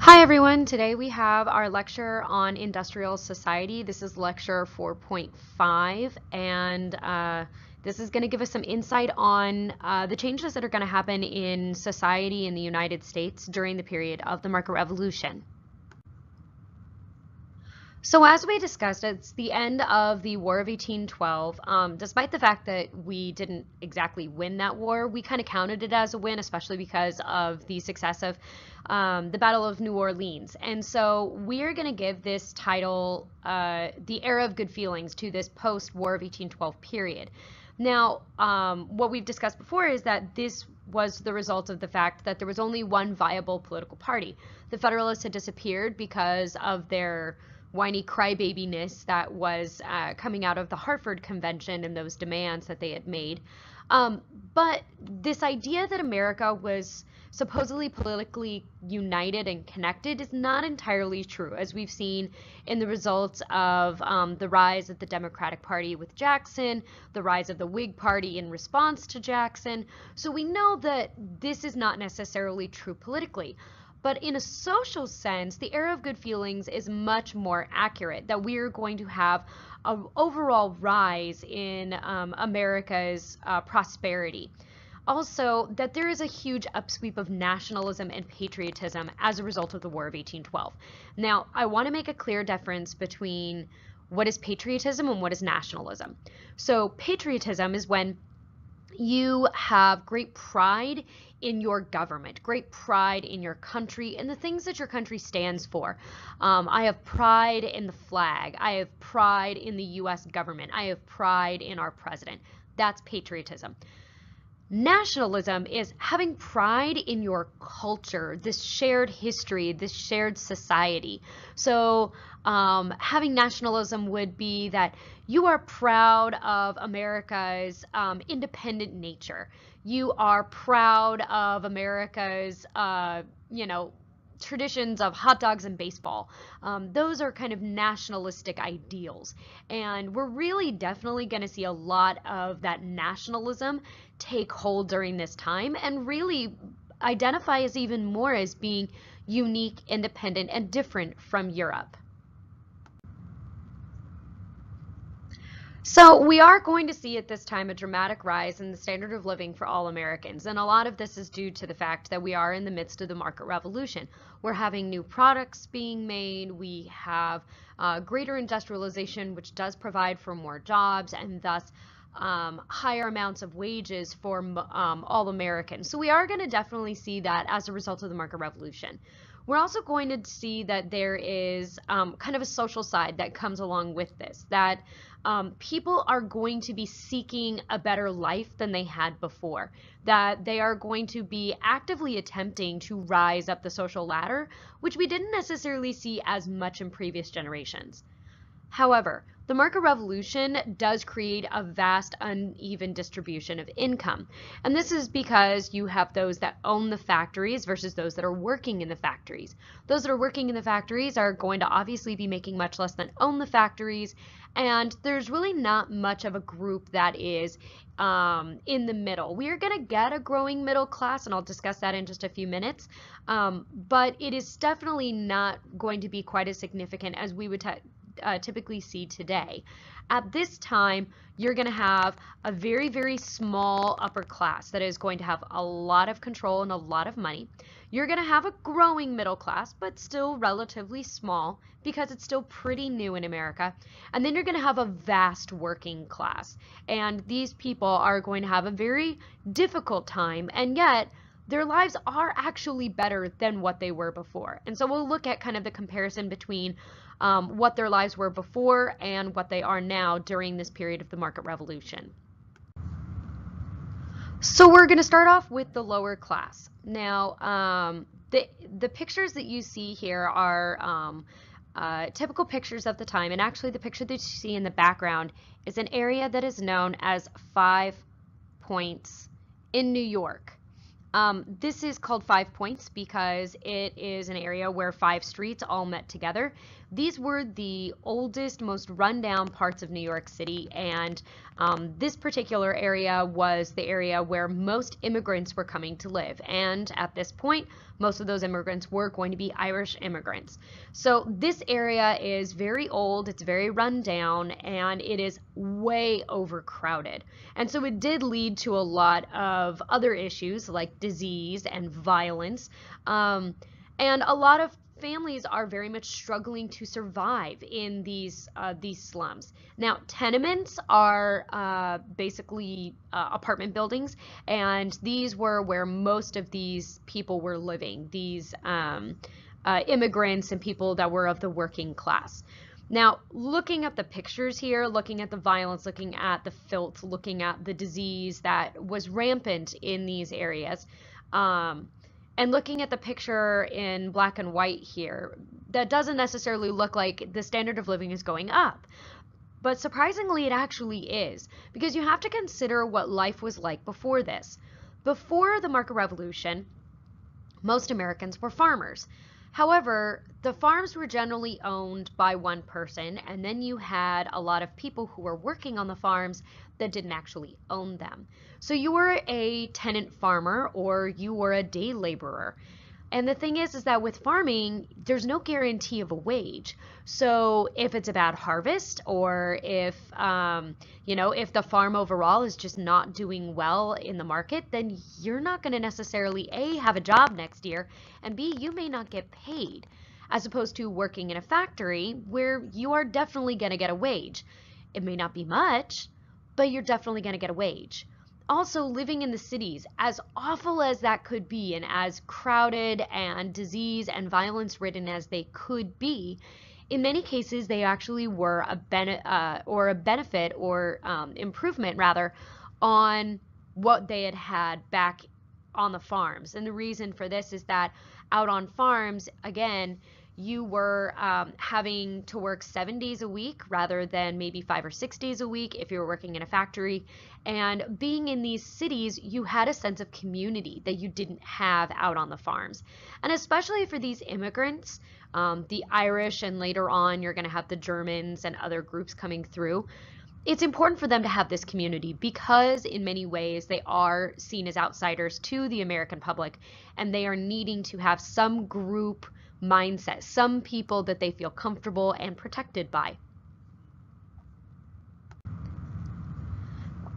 Hi everyone, today we have our lecture on industrial society. This is lecture 4.5 and this is going to give us some insight on the changes that are going to happen in society in the United States during the period of the market revolution. So as we discussed, it's the end of the War of 1812. Despite the fact that we didn't exactly win that war, we kind of counted it as a win, especially because of the success of the Battle of New Orleans. And so we're going to give this title, The Era of Good Feelings, to this post-War of 1812 period. Now, what we've discussed before is that this was the result of the fact that there was only one viable political party. The Federalists had disappeared because of their whiny crybabiness that was coming out of the Hartford Convention and those demands that they had made. But this idea that America was supposedly politically united and connected is not entirely true, as we've seen in the results of the rise of the Democratic Party with Jackson, the rise of the Whig Party in response to Jackson. So we know that this is not necessarily true politically. But in a social sense, the era of good feelings is much more accurate, that we are going to have an overall rise in America's prosperity. Also, that there is a huge upsweep of nationalism and patriotism as a result of the War of 1812. Now, I want to make a clear difference between what is patriotism and what is nationalism. So patriotism is when you have great pride in your government, great pride in your country and the things that your country stands for. I have pride in the flag. I have pride in the U.S. government. I have pride in our president. That's patriotism. Nationalism is having pride in your culture, this shared history, this shared society. So having nationalism would be that you are proud of America's independent nature. You are proud of America's, traditions of hot dogs and baseball. Those are kind of nationalistic ideals. And we're really definitely going to see a lot of that nationalism take hold during this time and really identify as even more as being unique, independent, and different from Europe. So we are going to see at this time a dramatic rise in the standard of living for all Americans, and a lot of this is due to the fact that we are in the midst of the market revolution. We're having new products being made, we have greater industrialization, which does provide for more jobs and thus higher amounts of wages for all Americans. So we are going to definitely see that as a result of the market revolution. We're also going to see that there is kind of a social side that comes along with this, that people are going to be seeking a better life than they had before, that they are going to be actively attempting to rise up the social ladder, which we didn't necessarily see as much in previous generations. However, the market revolution does create a vast uneven distribution of income. And this is because you have those that own the factories versus those that are working in the factories. Those that are working in the factories are going to obviously be making much less than own the factories. And there's really not much of a group that is in the middle. We are going to get a growing middle class, and I'll discuss that in just a few minutes. But it is definitely not going to be quite as significant as we would typically see today. At this time, you're going to have a very, very small upper class that is going to have a lot of control and a lot of money. You're going to have a growing middle class, but still relatively small because it's still pretty new in America. And then you're going to have a vast working class. And these people are going to have a very difficult time, and yet their lives are actually better than what they were before. And so we'll look at kind of the comparison between what their lives were before and what they are now during this period of the market revolution. So we're going to start off with the lower class. Now, the pictures that you see here are typical pictures of the time, and actually the picture that you see in the background is an area that is known as 5 Points in New York. This is called 5 Points because it is an area where 5 streets all met together. These were the oldest, most rundown parts of New York City, and this particular area was the area where most immigrants were coming to live. And at this point, most of those immigrants were going to be Irish immigrants. So this area is very old, it's very run down, and it is way overcrowded. And so it did lead to a lot of other issues like disease and violence. And a lot of families are very much struggling to survive in these slums. Now, tenements are basically apartment buildings, and these were where most of these people were living, these immigrants and people that were of the working class. Now, looking at the pictures here, looking at the violence, looking at the filth, looking at the disease that was rampant in these areas, and looking at the picture in black and white here, that doesn't necessarily look like the standard of living is going up. But surprisingly, it actually is, because you have to consider what life was like before this. Before the market revolution, most Americans were farmers. However, the farms were generally owned by one person, and then you had a lot of people who were working on the farms that didn't actually own them. So you were a tenant farmer or you were a day laborer. And the thing is that with farming, there's no guarantee of a wage. So if it's a bad harvest, or if, if the farm overall is just not doing well in the market, then you're not going to necessarily A, have a job next year, and B, you may not get paid, as opposed to working in a factory where you are definitely going to get a wage. It may not be much, but you're definitely going to get a wage. Also, living in the cities, as awful as that could be and as crowded and disease and violence ridden as they could be, in many cases they actually were a benefit or improvement rather on what they had back on the farms. And the reason for this is that out on farms, again, you were having to work 7 days a week rather than maybe 5 or 6 days a week if you were working in a factory. And being in these cities, you had a sense of community that you didn't have out on the farms. And especially for these immigrants, the Irish, and later on you're going to have the Germans and other groups coming through. It's important for them to have this community because in many ways they are seen as outsiders to the American public, and they are needing to have some group mindset, some people that they feel comfortable and protected by.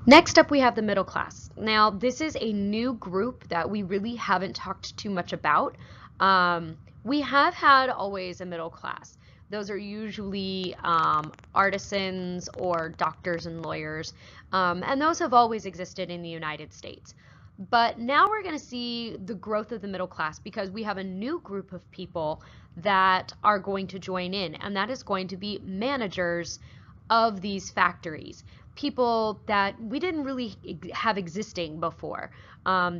Next up, we have the middle class. Now, this is a new group that we really haven't talked too much about. We have had always a middle class. Those are usually artisans or doctors and lawyers, and those have always existed in the United States. But now we're going to see the growth of the middle class because we have a new group of people that are going to join in, and that is going to be managers of these factories. People that we didn't really have existing before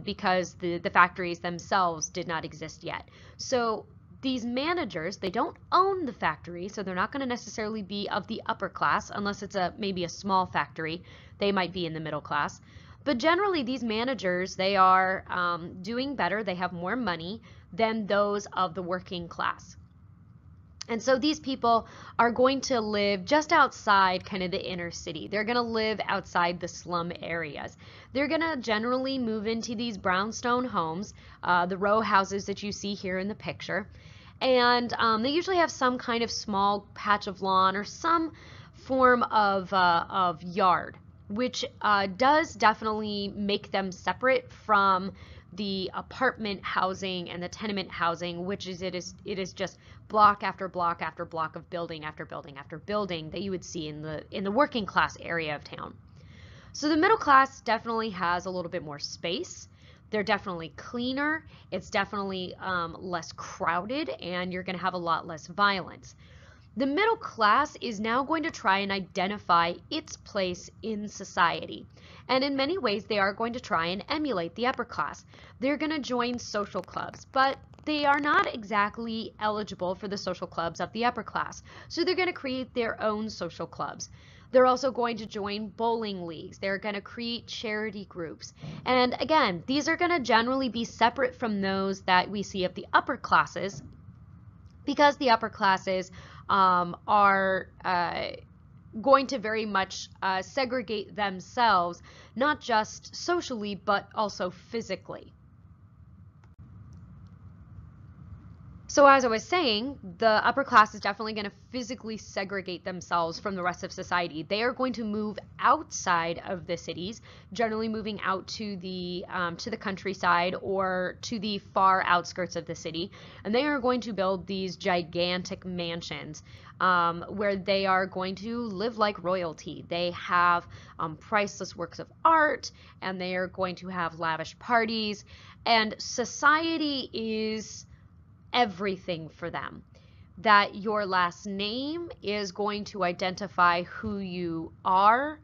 because the factories themselves did not exist yet. So these managers, they don't own the factory, so they're not going to necessarily be of the upper class unless it's maybe a small factory. They might be in the middle class. But generally, these managers, they are doing better. They have more money than those of the working class. And so these people are going to live just outside kind of the inner city. They're going to live outside the slum areas. They're going to generally move into these brownstone homes, the row houses that you see here in the picture. And they usually have some kind of small patch of lawn or some form of yard, which does definitely make them separate from the apartment housing and the tenement housing, which is it is just block after block after block of building after building after building that you would see in the working class area of town. So the middle class definitely has a little bit more space. They're definitely cleaner. It's definitely less crowded, and you're going to have a lot less violence. The middle class is now going to try and identify its place in society. And in many ways, they are going to try and emulate the upper class. They're going to join social clubs, but they are not exactly eligible for the social clubs of the upper class. So they're going to create their own social clubs. They're also going to join bowling leagues. They're going to create charity groups. And again, these are going to generally be separate from those that we see of the upper classes, because the upper classes are going to very much segregate themselves, not just socially, but also physically. So as I was saying, the upper class is definitely going to physically segregate themselves from the rest of society. They are going to move outside of the cities, generally moving out to the countryside or to the far outskirts of the city, and they are going to build these gigantic mansions where they are going to live like royalty. They have priceless works of art, and they are going to have lavish parties, and society is everything for them. That your last name is going to identify who you are,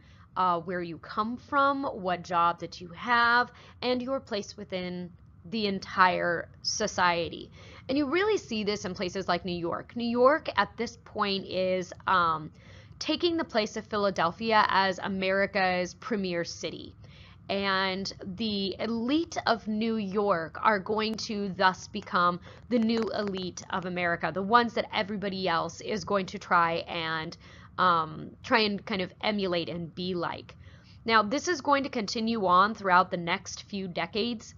where you come from, what job that you have, and your place within the entire society. And you really see this in places like New York. New York at this point is taking the place of Philadelphia as America's premier city. And the elite of New York are going to thus become the new elite of America, the ones that everybody else is going to try and kind of emulate and be like. Now, this is going to continue on throughout the next few decades,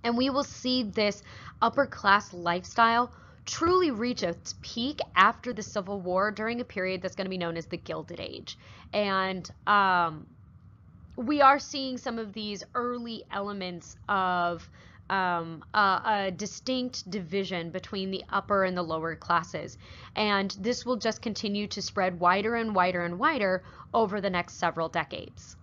and we will see this upper class lifestyle truly reach its peak after the Civil War during a period that's going to be known as the Gilded Age. And we are seeing some of these early elements of a distinct division between the upper and the lower classes. And this will just continue to spread wider and wider and wider over the next several decades.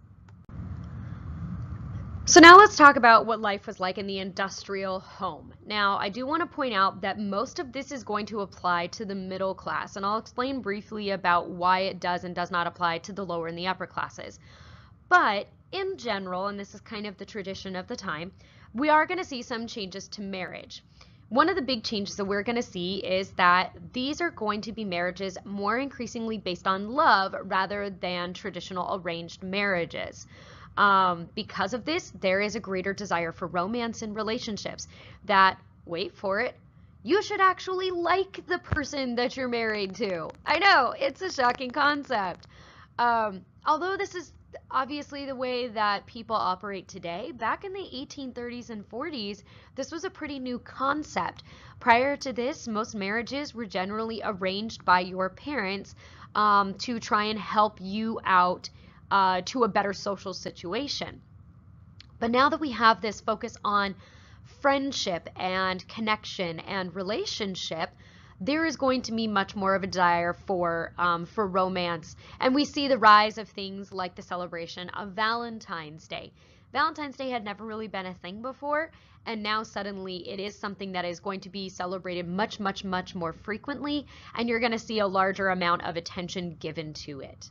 So now let's talk about what life was like in the industrial home. Now, I do want to point out that most of this is going to apply to the middle class, and I'll explain briefly about why it does and does not apply to the lower and the upper classes. But in general, and this is kind of the tradition of the time, we are going to see some changes to marriage. One of the big changes that we're going to see is that these are going to be marriages more increasingly based on love rather than traditional arranged marriages. Because of this, there is a greater desire for romance in relationships that, wait for it, you should actually like the person that you're married to. I know, it's a shocking concept. Although this is obviously the way that people operate today, back in the 1830s and 40s, this was a pretty new concept. Prior to this, most marriages were generally arranged by your parents to try and help you out to a better social situation. But now that we have this focus on friendship and connection and relationship, there is going to be much more of a desire for romance. And we see the rise of things like the celebration of Valentine's Day. Valentine's Day had never really been a thing before, and now suddenly it is something that is going to be celebrated much, much, much more frequently, and you're going to see a larger amount of attention given to it.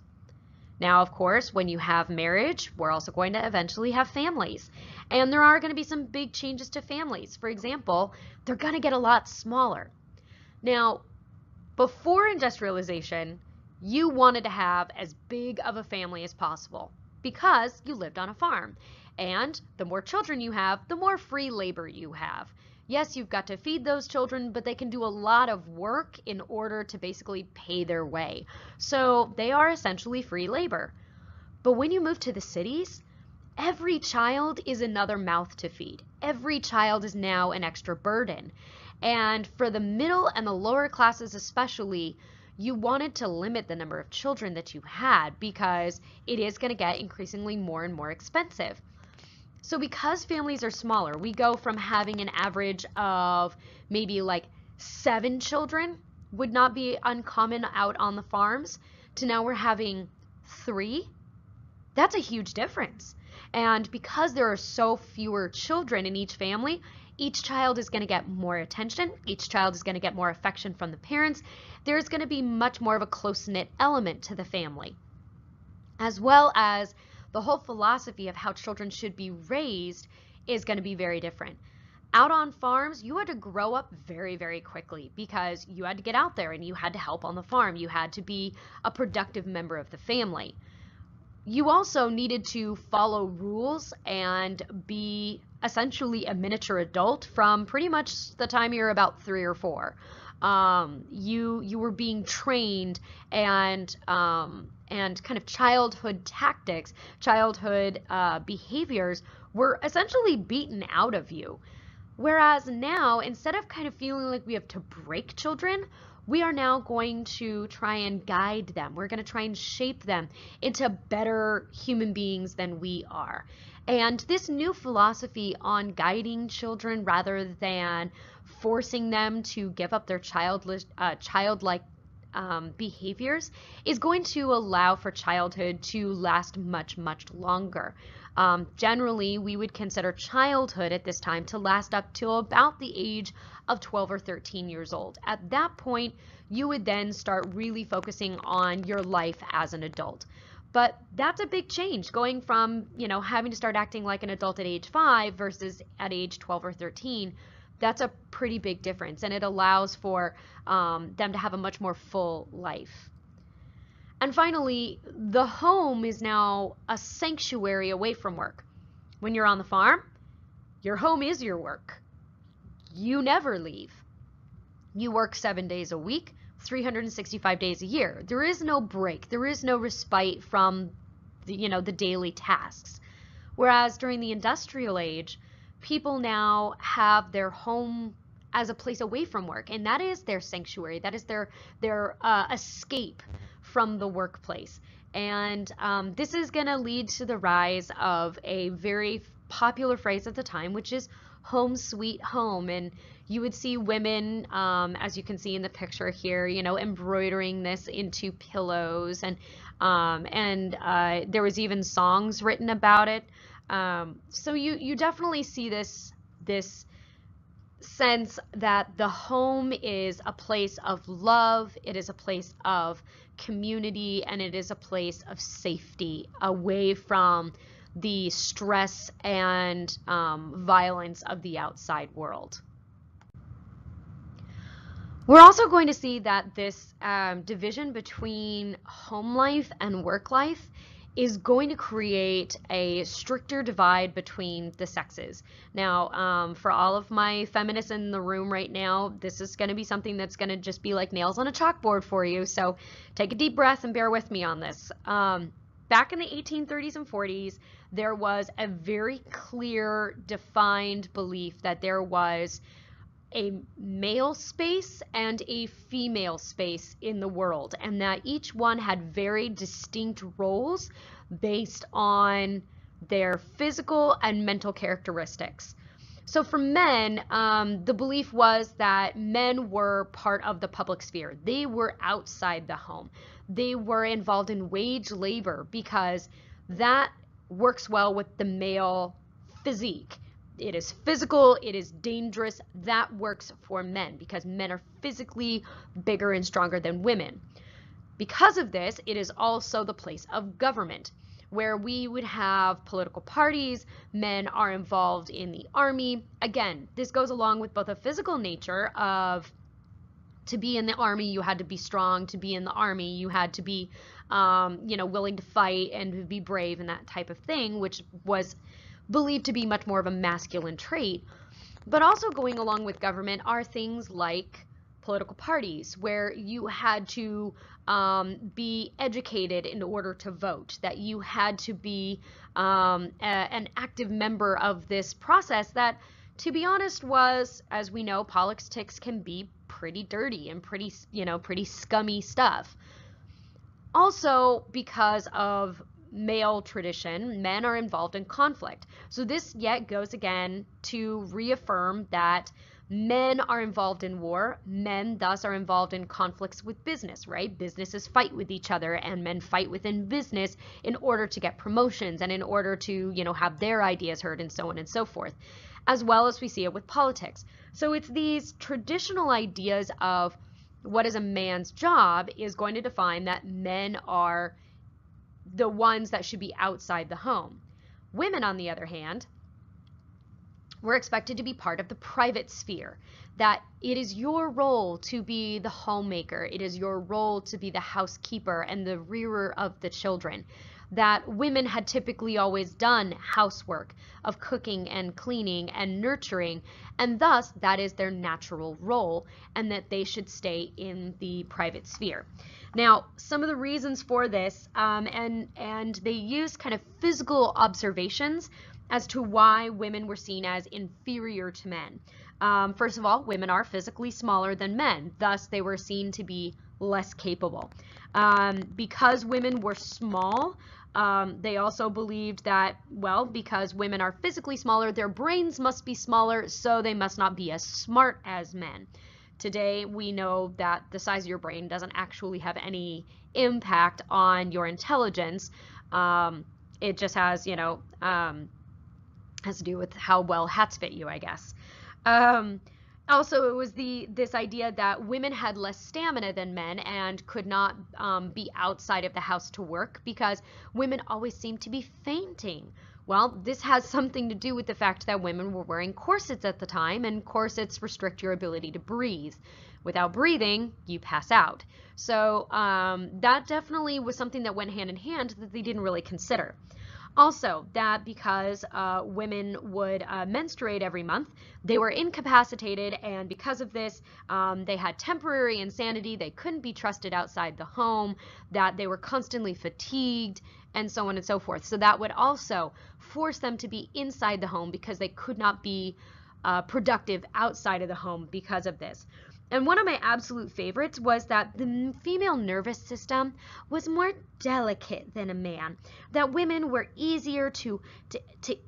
Now, of course, when you have marriage, we're also going to eventually have families. And there are going to be some big changes to families. For example, they're going to get a lot smaller. Now, before industrialization, you wanted to have as big of a family as possible because you lived on a farm. And the more children you have, the more free labor you have. Yes, you've got to feed those children, but they can do a lot of work in order to basically pay their way. So they are essentially free labor. But when you move to the cities, every child is another mouth to feed. Every child is now an extra burden. And for the middle and the lower classes especially, you wanted to limit the number of children that you had because it is going to get increasingly more and more expensive. So because families are smaller, we go from having an average of maybe like 7 children, would not be uncommon out on the farms, to now we're having 3. That's a huge difference. And because there are so fewer children in each family, each child is going to get more attention. Each child is going to get more affection from the parents. There's going to be much more of a close-knit element to the family, as well as the whole philosophy of how children should be raised is going to be very different. Out on farms, you had to grow up very, very quickly because you had to get out there and you had to help on the farm. You had to be a productive member of the family. You also needed to follow rules and be essentially a miniature adult from pretty much the time you're about 3 or 4. You were being trained, and kind of childhood tactics, childhood behaviors were essentially beaten out of you. Whereas now, instead of kind of feeling like we have to break children, we are now going to try and guide them. We're going to try and shape them into better human beings than we are. And this new philosophy on guiding children rather than forcing them to give up their childlike behaviors is going to allow for childhood to last much, much longer. Generally, we would consider childhood at this time to last up till about the age of 12 or 13 years old. At that point, you would then start really focusing on your life as an adult. But that's a big change, going from, having to start acting like an adult at age 5 versus at age 12 or 13. That's a pretty big difference, and it allows for them to have a much more full life. And finally, the home is now a sanctuary away from work. When you're on the farm, your home is your work. You never leave. You work 7 days a week, 365 days a year. There is no break. There is no respite from the daily tasks. Whereas during the industrial age, people now have their home as a place away from work, and that is their sanctuary. That is their escape from the workplace. And this is going to lead to the rise of a very popular phrase at the time, which is home sweet home. And you would see women, as you can see in the picture here, embroidering this into pillows, and there was even songs written about it. So you definitely see this sense that the home is a place of love, it is a place of community, and it is a place of safety away from the stress and violence of the outside world. We're also going to see that this division between home life and work life is going to create a stricter divide between the sexes. Now, for all of my feminists in the room right now, this is going to be something that's going to just be like nails on a chalkboard for you, so take a deep breath and bear with me on this. Back in the 1830s and 40s, there was a very clear, defined belief that there was a male space and a female space in the world, and that each one had very distinct roles based on their physical and mental characteristics. So for men, the belief was that men were part of the public sphere. They were outside the home. They were involved in wage labor because that works well with the male physique. It is physical, it is dangerous. That works for men because men are physically bigger and stronger than women. Because of this, it is also the place of government, where we would have political parties. Men are involved in the army. Again, this goes along with both a physical nature of, to be in the army, you had to be strong. To be in the army, you had to be, willing to fight and be brave and that type of thing, which was believed to be much more of a masculine trait. But also going along with government are things like political parties, where you had to be educated in order to vote, that you had to be an active member of this process that, to be honest, was, as we know, politics can be pretty dirty and pretty scummy stuff. Also, because of male tradition, men are involved in conflict. So this yet goes again to reaffirm that men are involved in war. Men thus are involved in conflicts with business, right? Businesses fight with each other, and men fight within business in order to get promotions and in order to, have their ideas heard, and so on and so forth, as well as we see it with politics. So it's these traditional ideas of what is a man's job is going to define that men are the ones that should be outside the home. Women, on the other hand, were expected to be part of the private sphere, that it is your role to be the homemaker, it is your role to be the housekeeper and the rearer of the children. that women had typically always done housework of cooking and cleaning and nurturing, and thus that is their natural role, and that they should stay in the private sphere. Now, some of the reasons for this, and they use kind of physical observations as to why women were seen as inferior to men. First of all, women are physically smaller than men, thus they were seen to be less capable. Because women were small, they also believed that, well, because women are physically smaller, their brains must be smaller, so they must not be as smart as men. Today, we know that the size of your brain doesn't actually have any impact on your intelligence. It just has, has to do with how well hats fit you, I guess. Also, it was this idea that women had less stamina than men and could not be outside of the house to work because women always seemed to be fainting. Well, this has something to do with the fact that women were wearing corsets at the time, and corsets restrict your ability to breathe. Without breathing, you pass out. So that definitely was something that went hand in hand that they didn't really consider. Also, that because women would menstruate every month, they were incapacitated, and because of this, they had temporary insanity, they couldn't be trusted outside the home, that they were constantly fatigued, and so on and so forth. So that would also force them to be inside the home because they could not be productive outside of the home because of this. And one of my absolute favorites was that the female nervous system was more delicate than a man, that women were easier to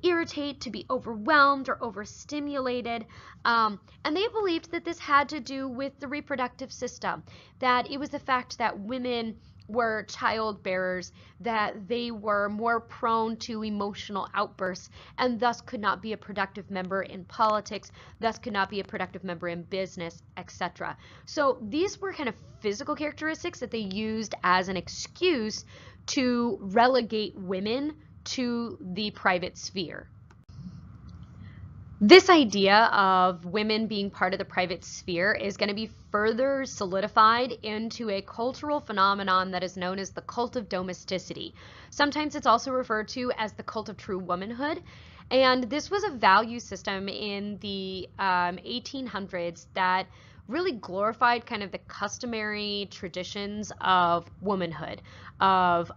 irritate, to be overwhelmed or overstimulated, and they believed that this had to do with the reproductive system, that it was the fact that women were child bearers, that they were more prone to emotional outbursts and thus could not be a productive member in politics, thus could not be a productive member in business, etc. So these were kind of physical characteristics that they used as an excuse to relegate women to the private sphere. This idea of women being part of the private sphere is going to be further solidified into a cultural phenomenon that is known as the cult of domesticity. Sometimes it's also referred to as the cult of true womanhood. And this was a value system in the 1800s that really glorified kind of the customary traditions of womanhood, of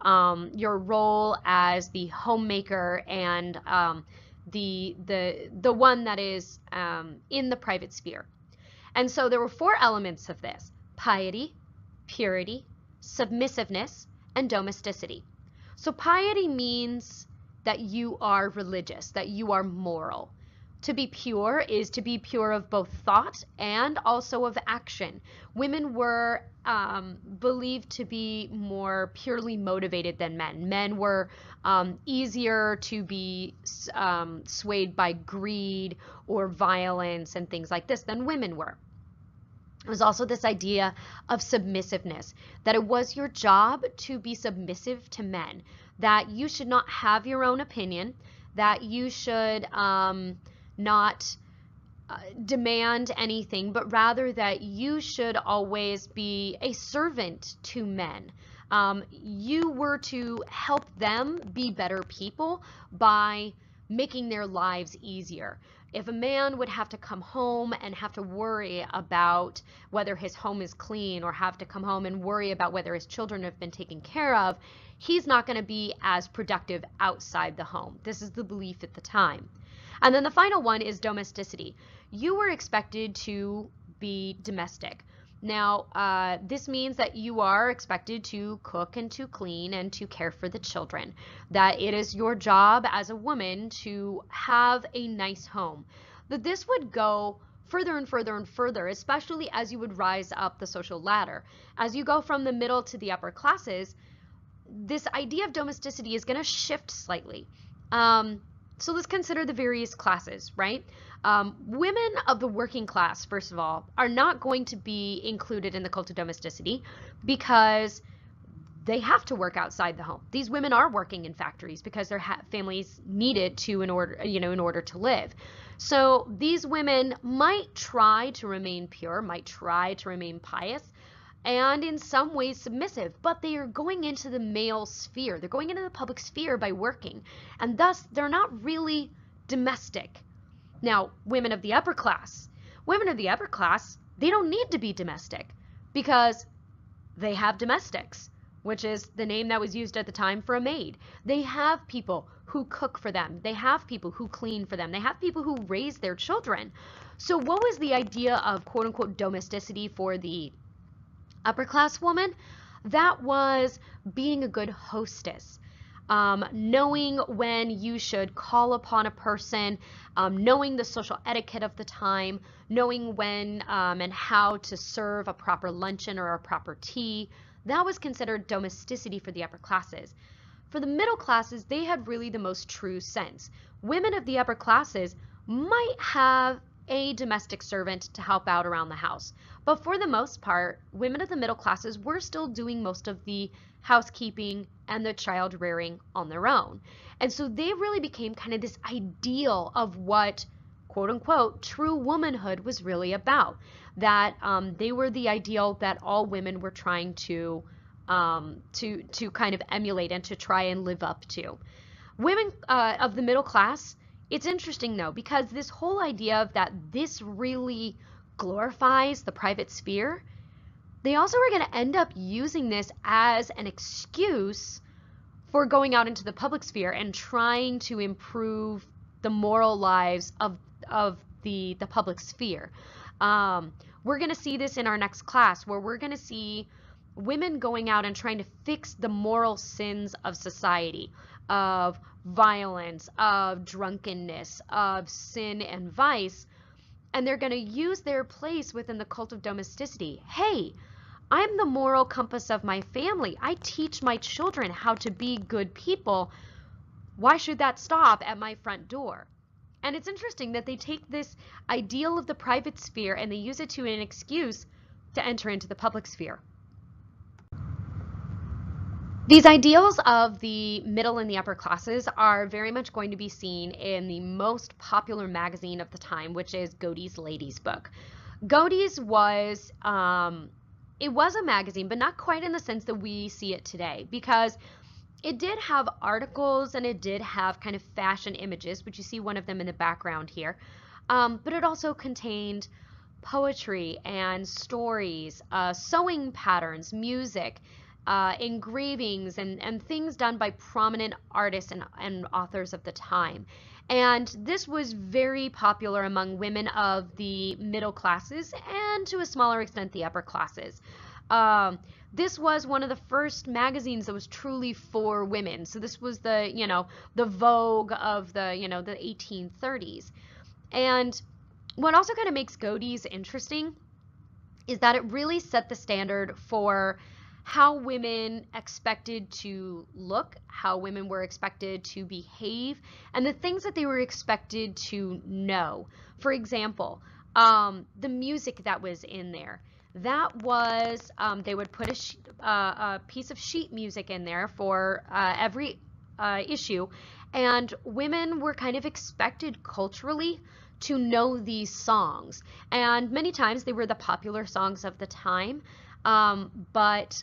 your role as the homemaker and the one that is in the private sphere. And so there were 4 elements of this: piety, purity, submissiveness, and domesticity. So piety means that you are religious, that you are moral. To be pure is to be pure of both thought and also of action. Women were believed to be more purely motivated than men. Men were easier to be swayed by greed or violence and things like this than women were. It was also this idea of submissiveness, that it was your job to be submissive to men, that you should not have your own opinion, that you should not demand anything, but rather that you should always be a servant to men. You were to help them be better people by making their lives easier. If a man would have to come home and have to worry about whether his home is clean, or have to come home and worry about whether his children have been taken care of, he's not going to be as productive outside the home. This is the belief at the time. And then the final one is domesticity. You were expected to be domestic. Now, this means that you are expected to cook and to clean and to care for the children, that it is your job as a woman to have a nice home. That this would go further and further and further, especially as you would rise up the social ladder. As you go from the middle to the upper classes, this idea of domesticity is going to shift slightly. So let's consider the various classes, right? Women of the working class, first of all, are not going to be included in the cult of domesticity because they have to work outside the home. These women are working in factories because their families need it to in order to live. So these women might try to remain pure, might try to remain pious, and in some ways submissive, but they are going into the male sphere. They're going into the public sphere by working, and thus they're not really domestic. Now, women of the upper class, they don't need to be domestic because they have domestics, which is the name that was used at the time for a maid. They have people who cook for them. They have people who clean for them. They have people who raise their children. So what was the idea of quote unquote domesticity for the upper class woman? That was being a good hostess. Knowing when you should call upon a person, knowing the social etiquette of the time, knowing when and how to serve a proper luncheon or a proper tea. That was considered domesticity for the upper classes. For the middle classes, they had really the most true sense. Women of the upper classes might have a domestic servant to help out around the house, but for the most part, women of the middle classes were still doing most of the housekeeping and the child rearing on their own. And so they really became kind of this ideal of what quote unquote true womanhood was really about, that they were the ideal that all women were trying to kind of emulate and to try and live up to. Women of the middle class, it's interesting though, because this whole idea of that this really glorifies the private sphere, they also are going to end up using this as an excuse for going out into the public sphere and trying to improve the moral lives of the public sphere. We're going to see this in our next class, where we're going to see women going out and trying to fix the moral sins of society, of violence, of drunkenness, of sin and vice, and they're going to use their place within the cult of domesticity. Hey, I'm the moral compass of my family. I teach my children how to be good people. Why should that stop at my front door? And it's interesting that they take this ideal of the private sphere and they use it to an excuse to enter into the public sphere. These ideals of the middle and the upper classes are very much going to be seen in the most popular magazine of the time, which is Godey's Ladies Book. Godey's was, it was a magazine, but not quite in the sense that we see it today, because it did have articles and it did have kind of fashion images, which you see one of them in the background here, but it also contained poetry and stories, sewing patterns, music, engravings, and things done by prominent artists and authors of the time. And this was very popular among women of the middle classes and to a smaller extent the upper classes. This was one of the first magazines that was truly for women. So this was the Vogue of the 1830s. And what also kind of makes Godey's interesting is that it really set the standard for how women expected to look, how women were expected to behave, and the things that they were expected to know. For example, the music that was in there. That was, they would put a piece of sheet music in there for every issue, and women were kind of expected culturally to know these songs. And many times they were the popular songs of the time, but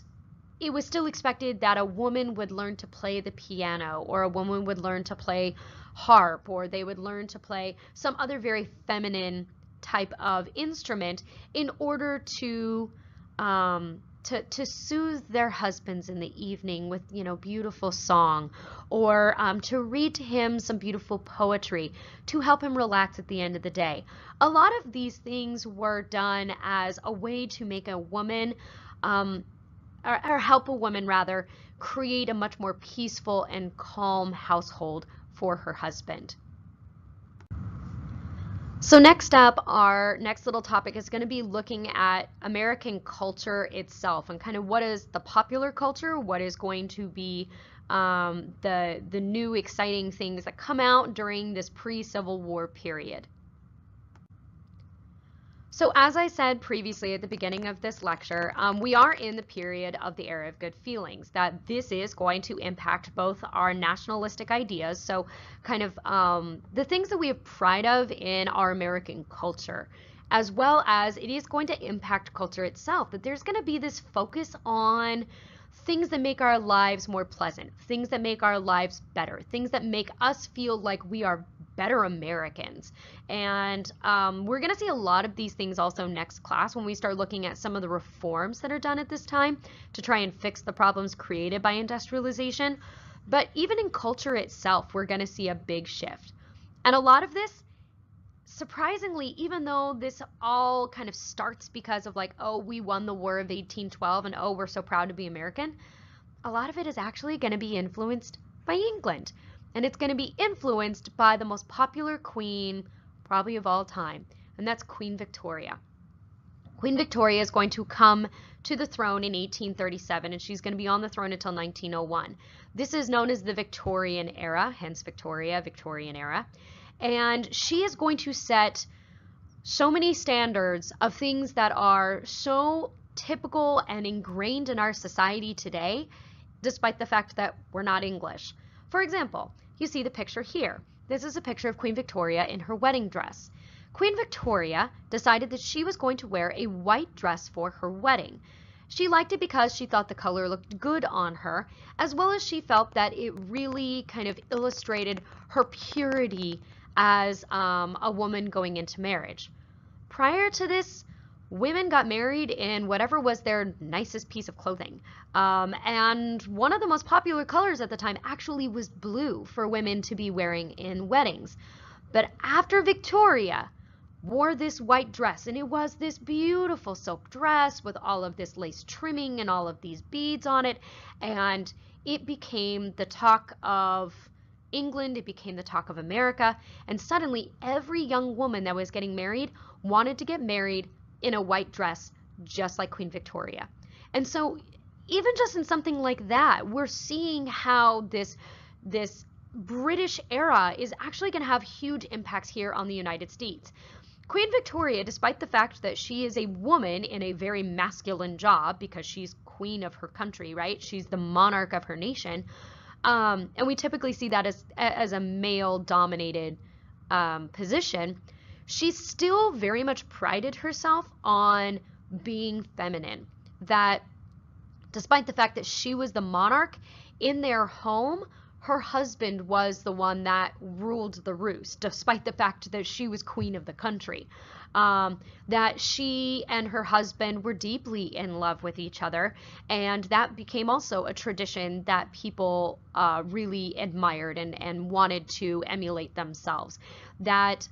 it was still expected that a woman would learn to play the piano, or a woman would learn to play harp, or they would learn to play some other very feminine type of instrument in order to soothe their husbands in the evening with beautiful song, or to read to him some beautiful poetry to help him relax at the end of the day. A lot of these things were done as a way to make a woman or help a woman rather create a much more peaceful and calm household for her husband. So next up, our next little topic is going to be looking at American culture itself and kind of what is the popular culture, what is going to be the new exciting things that come out during this pre-Civil War period. So as I said previously at the beginning of this lecture, we are in the period of the era of good feelings, that this is going to impact both our nationalistic ideas, so kind of the things that we have pride of in our American culture, as well as it is going to impact culture itself, that there's going to be this focus on things that make our lives more pleasant, things that make our lives better, things that make us feel like we are better Americans. And we're going to see a lot of these things also next class when we start looking at some of the reforms that are done at this time to try and fix the problems created by industrialization. But even in culture itself, we're going to see a big shift. And a lot of this, surprisingly, even though this all kind of starts because of like, oh, we won the War of 1812 and oh, we're so proud to be American, a lot of it is actually going to be influenced by England. And it's going to be influenced by the most popular queen probably of all time, and that's Queen Victoria. Queen Victoria is going to come to the throne in 1837, and she's going to be on the throne until 1901. This is known as the Victorian era, hence Victoria, Victorian era. And she is going to set so many standards of things that are so typical and ingrained in our society today, despite the fact that we're not English. For example, you see the picture here. This is a picture of Queen Victoria in her wedding dress. Queen Victoria decided that she was going to wear a white dress for her wedding. She liked it because she thought the color looked good on her, as well as she felt that it really kind of illustrated her purity as a woman going into marriage. Prior to this, women got married in whatever was their nicest piece of clothing. And one of the most popular colors at the time actually was blue for women to be wearing in weddings. But after Victoria wore this white dress, and it was this beautiful silk dress with all of this lace trimming and all of these beads on it, and it became the talk of England, it became the talk of America, and suddenly every young woman that was getting married wanted to get married in a white dress just like Queen Victoria. And so even just in something like that, we're seeing how this British era is actually going to have huge impacts here on the United States. Queen Victoria, despite the fact that she is a woman in a very masculine job because she's queen of her country, right? She's the monarch of her nation. And we typically see that as a male-dominated position. She still very much prided herself on being feminine. That despite the fact that she was the monarch in their home, her husband was the one that ruled the roost, despite the fact that she was queen of the country. That she and her husband were deeply in love with each other, and that became also a tradition that people really admired and wanted to emulate themselves. That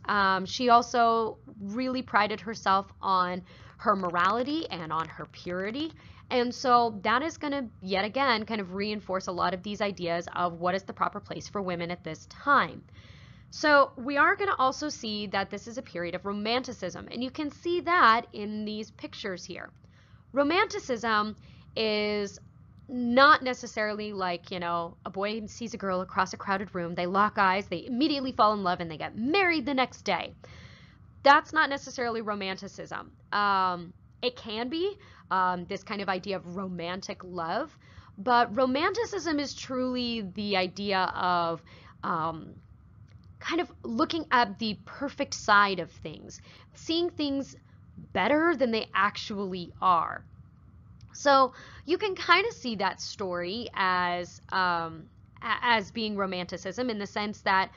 she also really prided herself on her morality and on her purity. And so that is going to, yet again, kind of reinforce a lot of these ideas of what is the proper place for women at this time. So we are going to also see that this is a period of romanticism, and you can see that in these pictures here. Romanticism is not necessarily like, you know, a boy sees a girl across a crowded room, they lock eyes, they immediately fall in love, and they get married the next day. That's not necessarily romanticism. It can be this kind of idea of romantic love, but romanticism is truly the idea of kind of looking at the perfect side of things, seeing things better than they actually are. So you can kind of see that story as being romanticism, in the sense that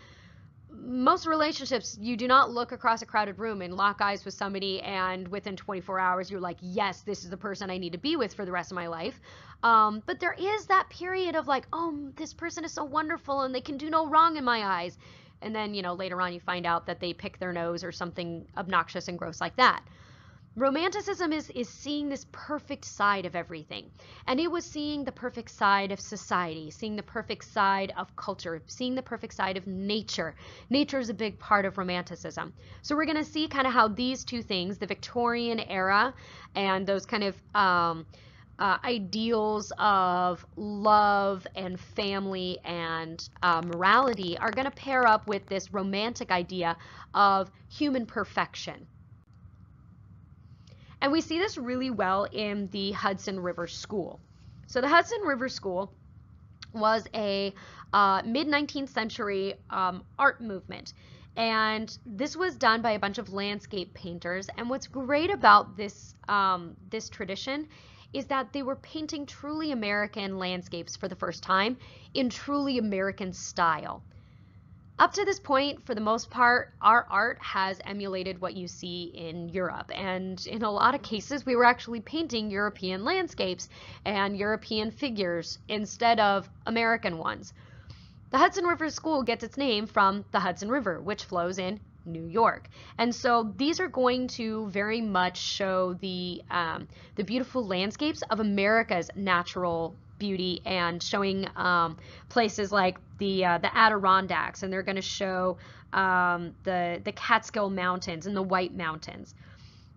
most relationships, you do not look across a crowded room and lock eyes with somebody and within 24 hours you're like, yes, this is the person I need to be with for the rest of my life. But there is that period of like, oh, this person is so wonderful and they can do no wrong in my eyes. And then, you know, later on you find out that they pick their nose or something obnoxious and gross like that. Romanticism is seeing this perfect side of everything. And it was seeing the perfect side of society, seeing the perfect side of culture, seeing the perfect side of nature. Nature is a big part of romanticism. So we're going to see kind of how these two things, the Victorian era and those kind of ideals of love and family and morality, are going to pair up with this romantic idea of human perfection. And we see this really well in the Hudson River School. So the Hudson River School was a mid-19th century art movement. And this was done by a bunch of landscape painters. And what's great about this this tradition is that they were painting truly American landscapes for the first time in truly American style. Up to this point, for the most part, our art has emulated what you see in Europe. And in a lot of cases, we were actually painting European landscapes and European figures instead of American ones. The Hudson River School gets its name from the Hudson River, which flows in New York. And so these are going to very much show the beautiful landscapes of America's natural beauty, and showing places like the Adirondacks, and they're going to show the Catskill Mountains and the White Mountains.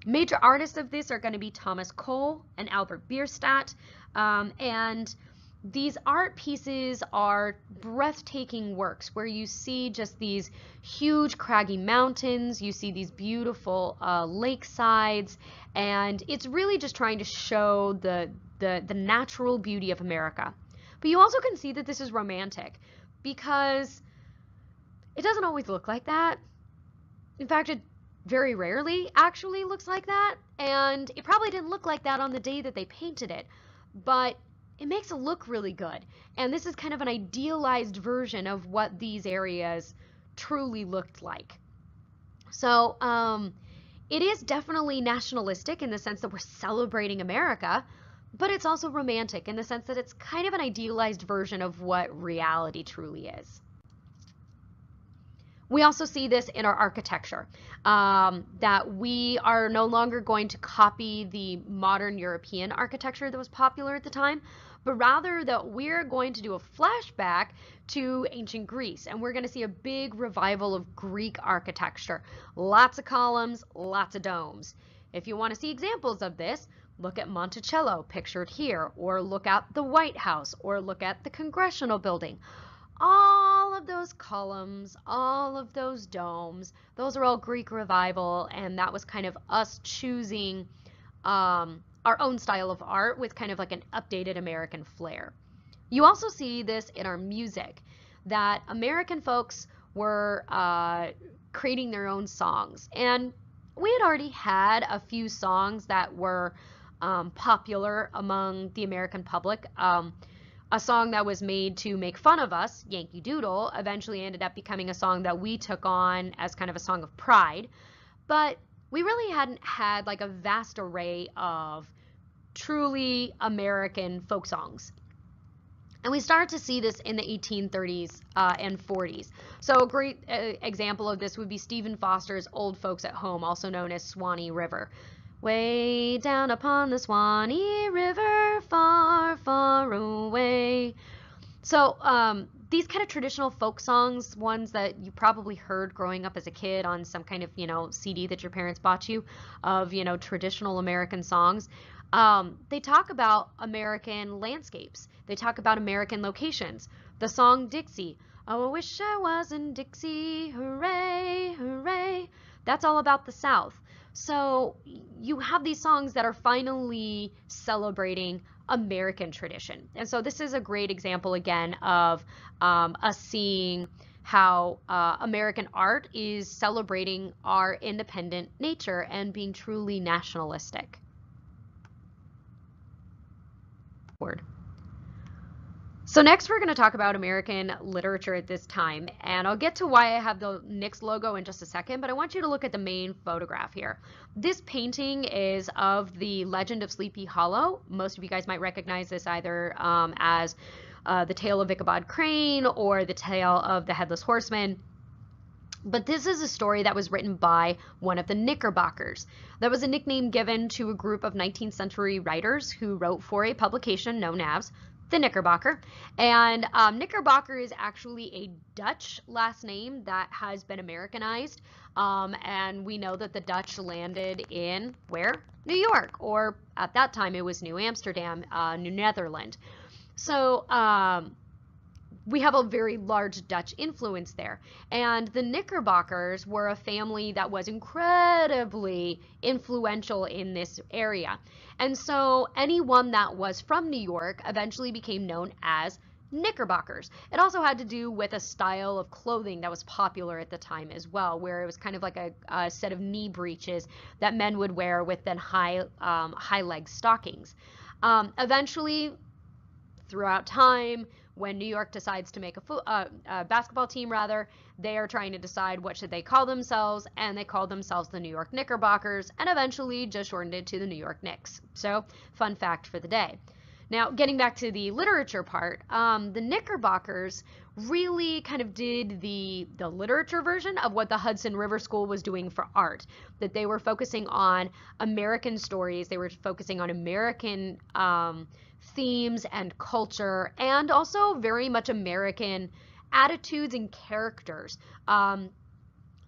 Major artists of this are going to be Thomas Cole and Albert Bierstadt, and these art pieces are breathtaking works where you see just these huge craggy mountains, you see these beautiful lakesides, and it's really just trying to show the natural beauty of America. But you also can see that this is romantic because it doesn't always look like that. In fact, it very rarely actually looks like that, and it probably didn't look like that on the day that they painted it, but it makes it look really good. And this is kind of an idealized version of what these areas truly looked like. So it is definitely nationalistic in the sense that we're celebrating America, but it's also romantic in the sense that it's kind of an idealized version of what reality truly is. We also see this in our architecture, that we are no longer going to copy the modern European architecture that was popular at the time, but rather that we're going to do a flashback to ancient Greece, and we're going to see a big revival of Greek architecture. Lots of columns, lots of domes. If you want to see examples of this, look at Monticello, pictured here, or look at the White House, or look at the Congressional Building. All of those columns, all of those domes, those are all Greek revival, and that was kind of us choosing our own style of art with kind of like an updated American flair. You also see this in our music, that American folks were creating their own songs, and we had already had a few songs that were popular among the American public. A song that was made to make fun of us, Yankee Doodle, eventually ended up becoming a song that we took on as kind of a song of pride. But we really hadn't had like a vast array of truly American folk songs. And we started to see this in the 1830s and 40s. So a great example of this would be Stephen Foster's Old Folks at Home, also known as Swanee River. Way down upon the Swanee River, far, far away. So these kind of traditional folk songs, ones that you probably heard growing up as a kid on some kind of, CD that your parents bought you of, traditional American songs, they talk about American landscapes. They talk about American locations. The song Dixie, oh, I wish I was in Dixie, hooray, hooray. That's all about the South. So you have these songs that are finally celebrating American tradition. And so this is a great example, again, of us seeing how American art is celebrating our independent nature and being truly nationalistic. So next we're going to talk about American literature at this time, and I'll get to why I have the Knicks logo in just a second, but I want you to look at the main photograph here. This painting is of the Legend of Sleepy Hollow. Most of you guys might recognize this either as the Tale of Ichabod Crane or the Tale of the Headless Horseman. But this is a story that was written by one of the Knickerbockers. That was a nickname given to a group of 19th century writers who wrote for a publication known as the Knickerbocker. And Knickerbocker is actually a Dutch last name that has been Americanized. And we know that the Dutch landed in where? New York, or at that time it was New Amsterdam, New Netherland. So we have a very large Dutch influence there. And the Knickerbockers were a family that was incredibly influential in this area. And so anyone that was from New York eventually became known as knickerbockers. It also had to do with a style of clothing that was popular at the time as well, where it was kind of like a set of knee breeches that men would wear with then high leg stockings. Eventually, throughout time, when New York decides to make a basketball team, rather, they are trying to decide what should they call themselves, and they called themselves the New York Knickerbockers, and eventually just shortened it to the New York Knicks. So, fun fact for the day. Now, getting back to the literature part, the Knickerbockers really kind of did the literature version of what the Hudson River School was doing for art, that they were focusing on American stories, they were focusing on American themes and culture, and also very much American attitudes and characters.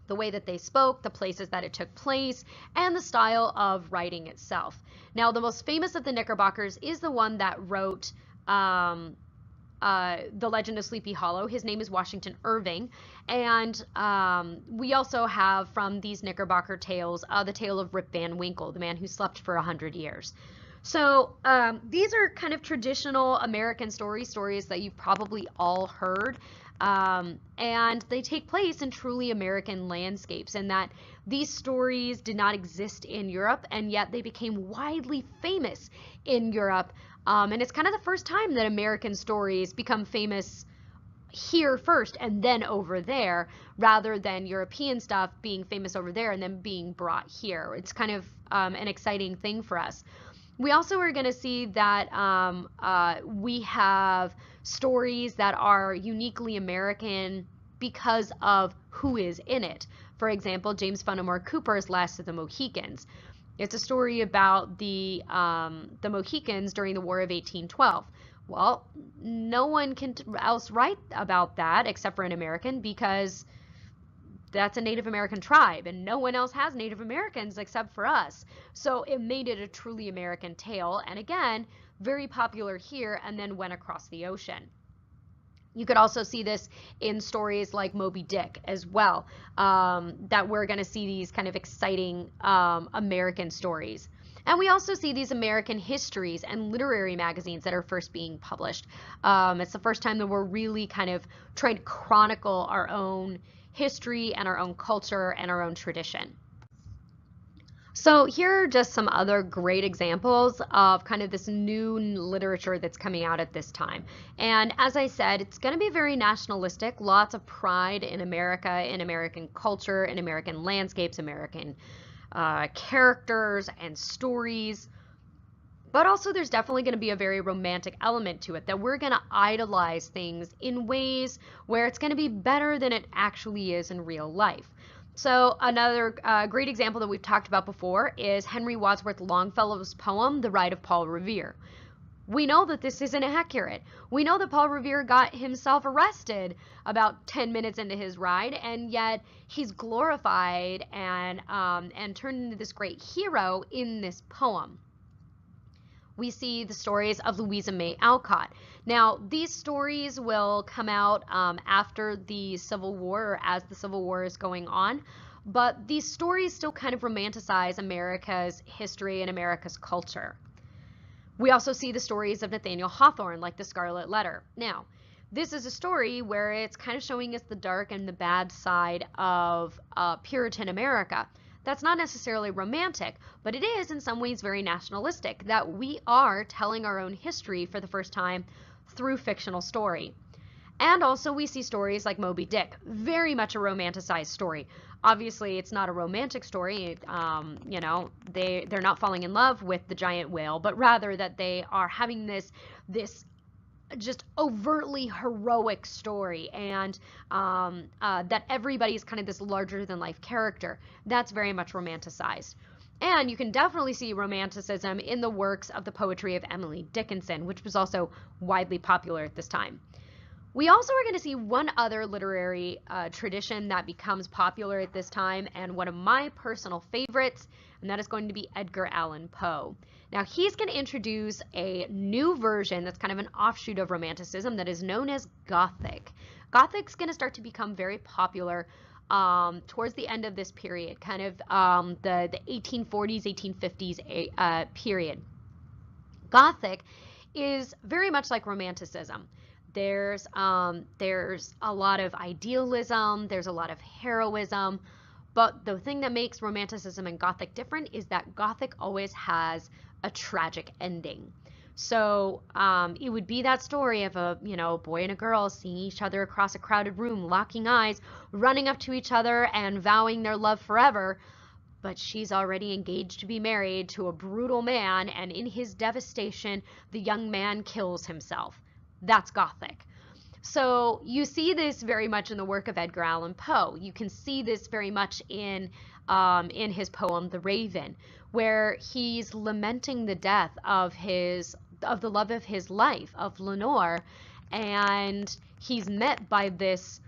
The way that they spoke, the places that it took place, and the style of writing itself. Now, the most famous of the Knickerbockers is the one that wrote The Legend of Sleepy Hollow. His name is Washington Irving. And we also have from these Knickerbocker tales the tale of Rip Van Winkle, the man who slept for 100 years. So these are kind of traditional American stories that you've probably all heard. And they take place in truly American landscapes, and that these stories did not exist in Europe, and yet they became widely famous in Europe. And it's kind of the first time that American stories become famous here first and then over there, rather than European stuff being famous over there and then being brought here. It's kind of an exciting thing for us. We also are going to see that we have stories that are uniquely American because of who is in it. For example, James Fenimore Cooper's Last of the Mohicans. It's a story about the Mohicans during the War of 1812. Well, no one can else write about that except for an American, because that's a Native American tribe, and no one else has Native Americans except for us. So it made it a truly American tale, and again, very popular here and then went across the ocean. You could also see this in stories like Moby Dick as well, that we're going to see these kind of exciting American stories. And we also see these American histories and literary magazines that are first being published. It's the first time that we're really kind of trying to chronicle our own history and our own culture and our own tradition. So here are just some other great examples of kind of this new literature that's coming out at this time. And as I said, it's going to be very nationalistic, lots of pride in America, in American culture, in American landscapes, American characters and stories. But also there's definitely going to be a very romantic element to it, that we're going to idolize things in ways where it's going to be better than it actually is in real life. So another great example that we've talked about before is Henry Wadsworth Longfellow's poem, The Ride of Paul Revere. We know that this isn't accurate. We know that Paul Revere got himself arrested about 10 minutes into his ride, and yet he's glorified and turned into this great hero in this poem. We see the stories of Louisa May Alcott. Now, these stories will come out after the Civil War, or as the Civil War is going on, but these stories still kind of romanticize America's history and America's culture. We also see the stories of Nathaniel Hawthorne, like The Scarlet Letter. Now, this is a story where it's kind of showing us the dark and the bad side of Puritan America. That's not necessarily romantic, but it is in some ways very nationalistic, that we are telling our own history for the first time through fictional story. And also we see stories like Moby Dick, very much a romanticized story. Obviously it's not a romantic story, you know, they're not falling in love with the giant whale, but rather that they are having this just overtly heroic story, and that everybody's kind of this larger than life character. That's very much romanticized. And you can definitely see romanticism in the works of the poetry of Emily Dickinson, which was also widely popular at this time. We also are going to see one other literary tradition that becomes popular at this time, and one of my personal favorites, and that is going to be Edgar Allan Poe. Now, he's going to introduce a new version that's kind of an offshoot of Romanticism that is known as Gothic. Gothic's going to start to become very popular towards the end of this period, kind of the 1840s, 1850s period. Gothic is very much like Romanticism. There's a lot of idealism, there's a lot of heroism, but the thing that makes Romanticism and Gothic different is that Gothic always has a tragic ending. So it would be that story of a boy and a girl seeing each other across a crowded room, locking eyes, running up to each other and vowing their love forever. But she's already engaged to be married to a brutal man, and in his devastation, the young man kills himself. That's Gothic. So you see this very much in the work of Edgar Allan Poe. You can see this very much in his poem The Raven, where he's lamenting the death of the love of his life, of Lenore, and he's met by this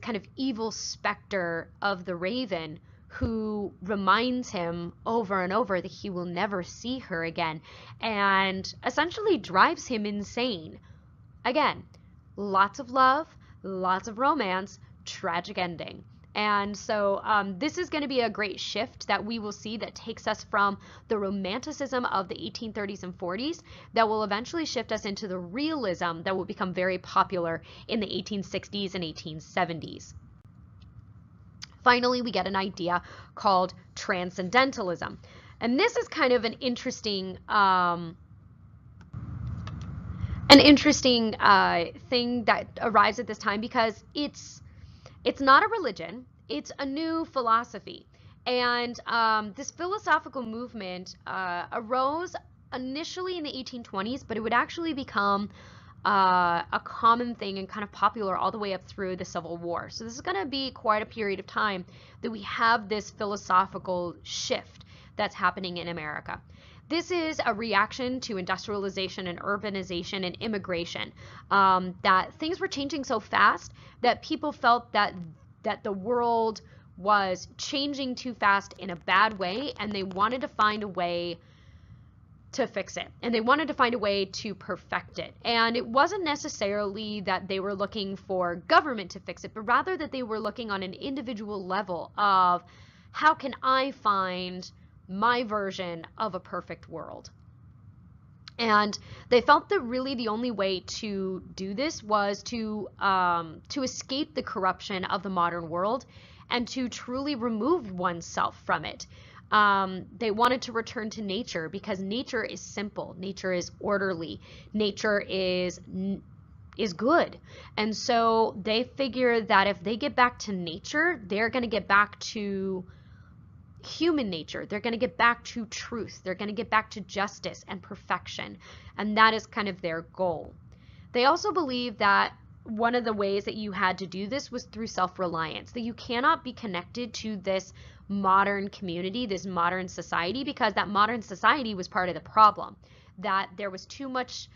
kind of evil specter of the Raven, who reminds him over and over that he will never see her again, and essentially drives him insane. Again, lots of love, lots of romance, tragic ending. And so this is going to be a great shift that we will see that takes us from the romanticism of the 1830s and 40s that will eventually shift us into the realism that will become very popular in the 1860s and 1870s. Finally, we get an idea called transcendentalism. And this is kind of an interesting thing that arrives at this time, because it's not a religion, it's a new philosophy. And this philosophical movement arose initially in the 1820s, but it would actually become a common thing and kind of popular all the way up through the Civil War. So this is going to be quite a period of time that we have this philosophical shift that's happening in America. This is a reaction to industrialization and urbanization and immigration, that things were changing so fast that people felt that the world was changing too fast in a bad way, and they wanted to find a way to fix it, and they wanted to find a way to perfect it. And it wasn't necessarily that they were looking for government to fix it, but rather that they were looking on an individual level of, how can I find my version of a perfect world? And they felt that really the only way to do this was to escape the corruption of the modern world and to truly remove oneself from it. They wanted to return to nature, because nature is simple, nature is orderly, nature is good. And so they figure that if they get back to nature, they're going to get back to human nature. They're going to get back to truth. They're going to get back to justice and perfection. And that is kind of their goal. They also believe that one of the ways that you had to do this was through self-reliance, that you cannot be connected to this modern community, this modern society, because that modern society was part of the problem, that there was too much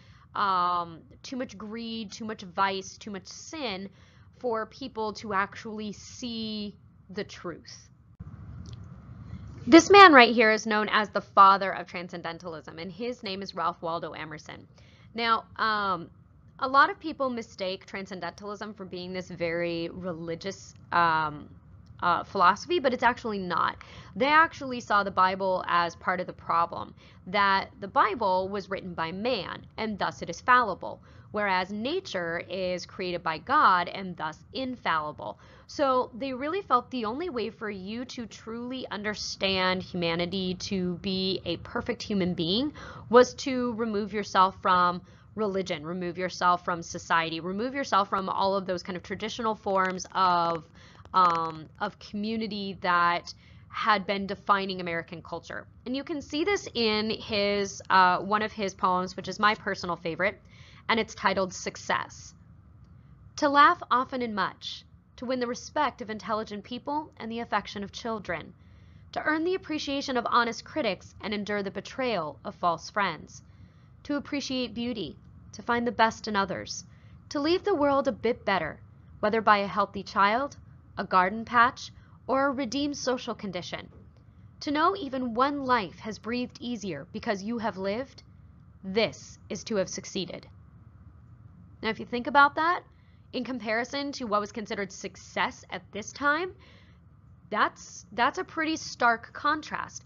greed, too much vice, too much sin for people to actually see the truth. This man right here is known as the father of transcendentalism, and his name is Ralph Waldo Emerson. Now, a lot of people mistake transcendentalism for being this very religious philosophy, but it's actually not. They actually saw the Bible as part of the problem, that the Bible was written by man, and thus it is fallible, whereas nature is created by God and thus infallible. So they really felt the only way for you to truly understand humanity, to be a perfect human being, was to remove yourself from religion, remove yourself from society, remove yourself from all of those kind of traditional forms of community that had been defining American culture. And you can see this in his one of his poems, which is my personal favorite, and it's titled Success. To laugh often and much, to win the respect of intelligent people and the affection of children, to earn the appreciation of honest critics and endure the betrayal of false friends, to appreciate beauty, to find the best in others, to leave the world a bit better, whether by a healthy child, a garden patch, or a redeemed social condition. To know even one life has breathed easier because you have lived, this is to have succeeded. Now, if you think about that, in comparison to what was considered success at this time, that's a pretty stark contrast.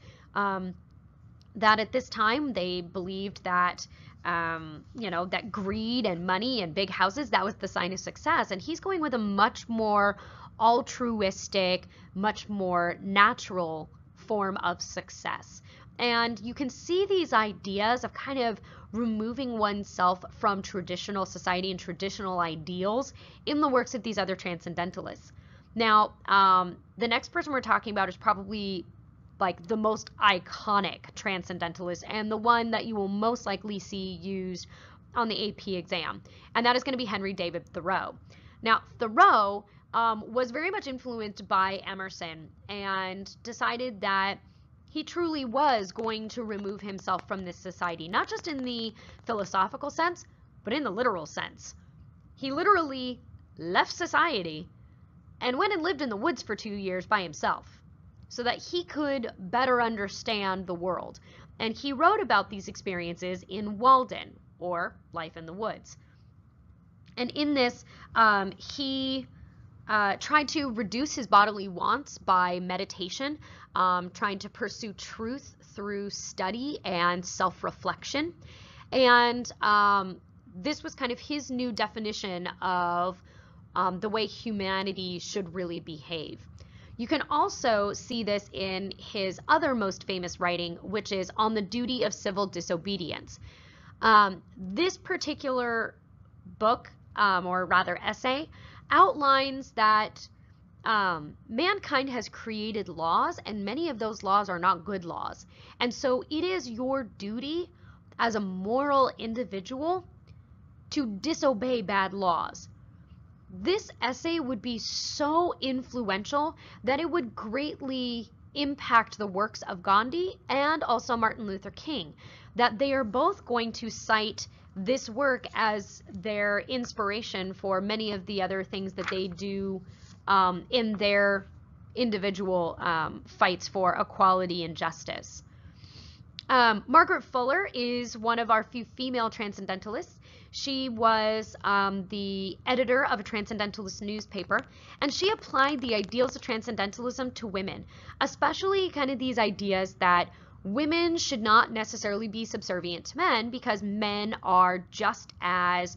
that at this time they believed that that greed and money and big houses, that was the sign of success. And he's going with a much more altruistic, much more natural form of success. And you can see these ideas of kind of removing oneself from traditional society and traditional ideals in the works of these other transcendentalists. Now, the next person we're talking about is probably like the most iconic transcendentalist and the one that you will most likely see used on the AP exam, and that is going to be Henry David Thoreau. Now, Thoreau was very much influenced by Emerson and decided that he truly was going to remove himself from this society, not just in the philosophical sense, but in the literal sense. He literally left society and went and lived in the woods for 2 years by himself, so that he could better understand the world. And he wrote about these experiences in Walden, or Life in the Woods. And in this, he tried to reduce his bodily wants by meditation, trying to pursue truth through study and self-reflection. And this was kind of his new definition of the way humanity should really behave. You can also see this in his other most famous writing, which is On the Duty of Civil Disobedience. This particular book, or rather essay, outlines that mankind has created laws, and many of those laws are not good laws. And so it is your duty as a moral individual to disobey bad laws. This essay would be so influential that it would greatly impact the works of Gandhi and also Martin Luther King, that they are both going to cite this work as their inspiration for many of the other things that they do in their individual fights for equality and justice. Margaret Fuller is one of our few female transcendentalists. She was the editor of a transcendentalist newspaper, and she applied the ideals of transcendentalism to women, especially kind of these ideas that women should not necessarily be subservient to men because men are just as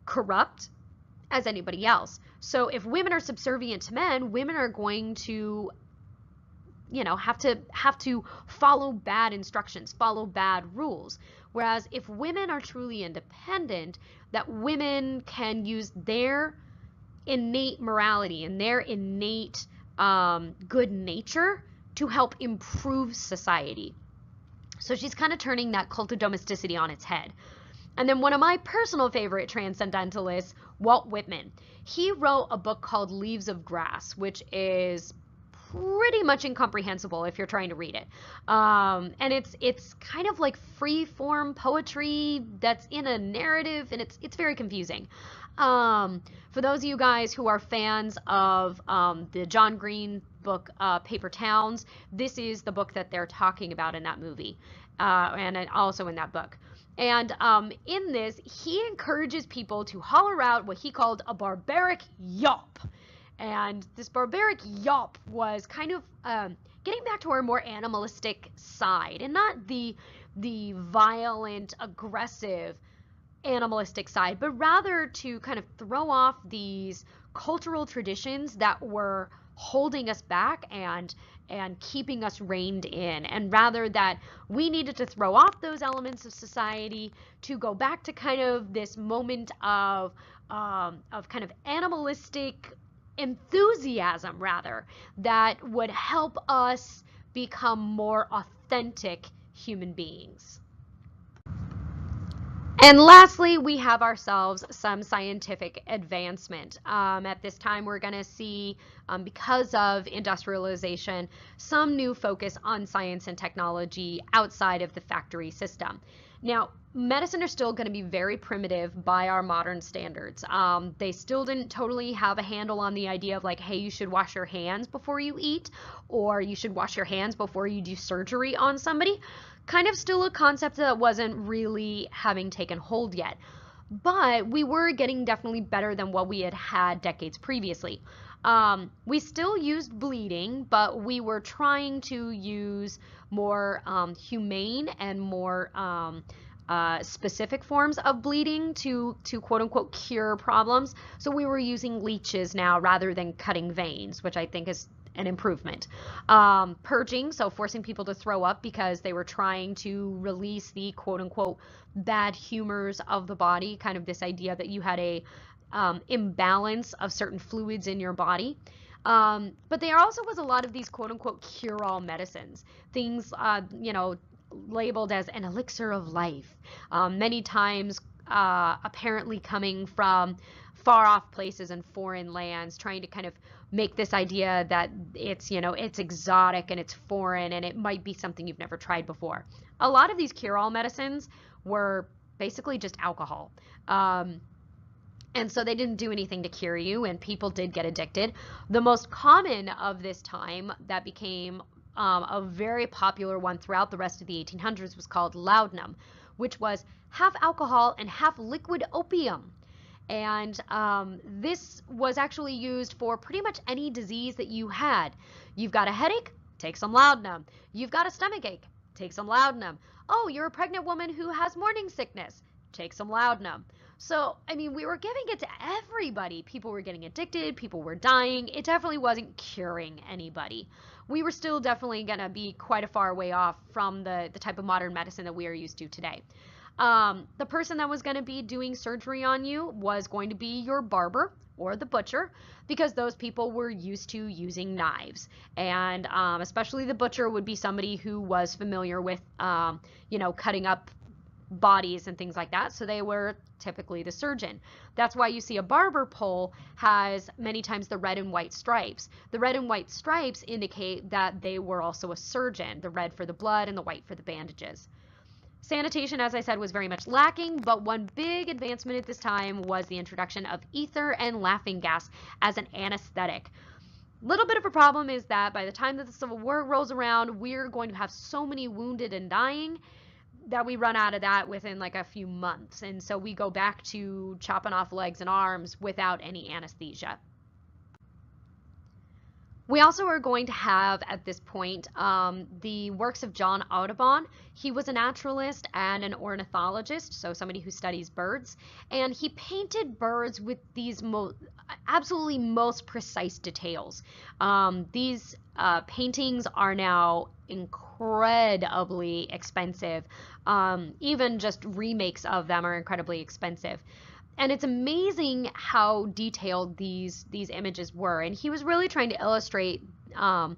corrupt as anybody else. So if women are subservient to men, women are going to have to follow bad instructions, follow bad rules. Whereas if women are truly independent, that women can use their innate morality and their innate good nature to help improve society. So she's kind of turning that cult of domesticity on its head. And then one of my personal favorite transcendentalists, Walt Whitman. He wrote a book called Leaves of Grass, which is pretty much incomprehensible if you're trying to read it. And it's kind of like free form poetry that's in a narrative, and it's very confusing. For those of you guys who are fans of the John Green book, Paper Towns, this is the book that they're talking about in that movie, and also in that book. And in this, he encourages people to holler out what he called a barbaric yawp. And this barbaric yawp was kind of getting back to our more animalistic side, and not the violent, aggressive animalistic side, but rather to kind of throw off these cultural traditions that were holding us back and keeping us reined in, and rather that we needed to throw off those elements of society to go back to kind of this moment of kind of animalistic enthusiasm, rather, that would help us become more authentic human beings. And lastly, we have ourselves some scientific advancement. At this time, we're going to see, because of industrialization, some new focus on science and technology outside of the factory system. Now, medicine are still going to be very primitive by our modern standards. They still didn't totally have a handle on the idea of like, hey, you should wash your hands before you eat, or you should wash your hands before you do surgery on somebody. Kind of still a concept that wasn't really having taken hold yet. but we were getting definitely better than what we had had decades previously. We still used bleeding, but we were trying to use more humane and more specific forms of bleeding to quote unquote cure problems. So we were using leeches now rather than cutting veins, which I think is an improvement. Purging, so forcing people to throw up because they were trying to release the quote unquote bad humors of the body, kind of this idea that you had a imbalance of certain fluids in your body. But there also was a lot of these quote unquote cure-all medicines, things, labeled as an elixir of life, many times apparently coming from far off places and foreign lands, trying to kind of make this idea that it's exotic and it's foreign and it might be something you've never tried before. A lot of these cure-all medicines were basically just alcohol. And so they didn't do anything to cure you, and people did get addicted. The most common of this time that became a very popular one throughout the rest of the 1800s was called laudanum, which was half alcohol and half liquid opium. And this was actually used for pretty much any disease that you had. You've got a headache? Take some laudanum. You've got a stomach ache? Take some laudanum. Oh, you're a pregnant woman who has morning sickness? Take some laudanum. So, I mean, we were giving it to everybody. People were getting addicted. People were dying. It definitely wasn't curing anybody. We were still definitely going to be quite a far way off from the type of modern medicine that we are used to today. The person that was going to be doing surgery on you was going to be your barber or the butcher, because those people were used to using knives. And especially the butcher would be somebody who was familiar with, cutting up bodies and things like that. So they were typically the surgeon. That's why you see a barber pole has many times the red and white stripes. The red and white stripes indicate that they were also a surgeon, the red for the blood and the white for the bandages. Sanitation, as I said, was very much lacking, but one big advancement at this time was the introduction of ether and laughing gas as an anesthetic. Little bit of a problem is that by the time that the Civil War rolls around, we're going to have so many wounded and dying that we run out of that within like a few months. And so we go back to chopping off legs and arms without any anesthesia. We also are going to have at this point the works of John Audubon. He was a naturalist and an ornithologist, so somebody who studies birds, and he painted birds with these absolutely most precise details. These paintings are now incredibly expensive. Even just remakes of them are incredibly expensive. And it's amazing how detailed these images were. And he was really trying to illustrate kind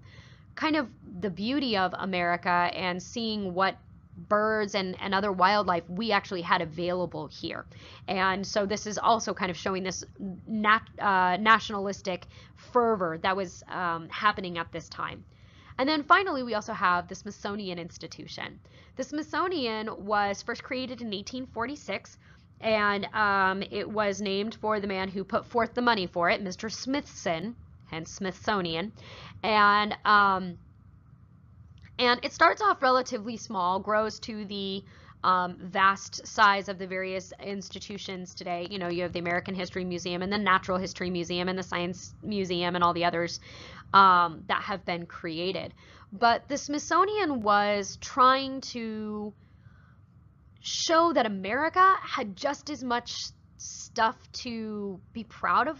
of the beauty of America and seeing what birds and other wildlife we actually had available here. And so this is also kind of showing this nationalistic fervor that was happening at this time. And then finally, we also have the Smithsonian Institution. The Smithsonian was first created in 1846, and it was named for the man who put forth the money for it, Mr. Smithson, hence Smithsonian. And it starts off relatively small, grows to the vast size of the various institutions today. You know, you have the American History Museum and the Natural History Museum and the Science Museum and all the others that have been created. But the Smithsonian was trying to show that America had just as much stuff to be proud of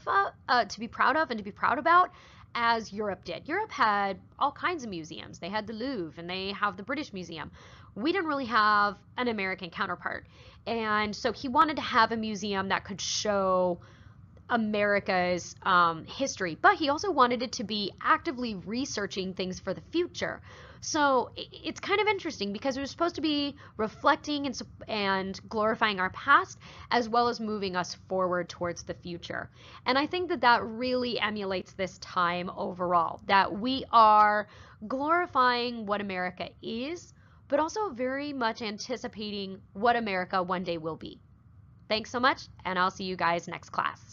and to be proud about as Europe did. Europe had all kinds of museums. They had the Louvre and they have the British Museum. We didn't really have an American counterpart. And so he wanted to have a museum that could show America's history, but he also wanted it to be actively researching things for the future. So it's kind of interesting because it was supposed to be reflecting and glorifying our past as well as moving us forward towards the future. And I think that that really emulates this time overall, that we are glorifying what America is, but also very much anticipating what America one day will be. Thanks so much, and I'll see you guys next class.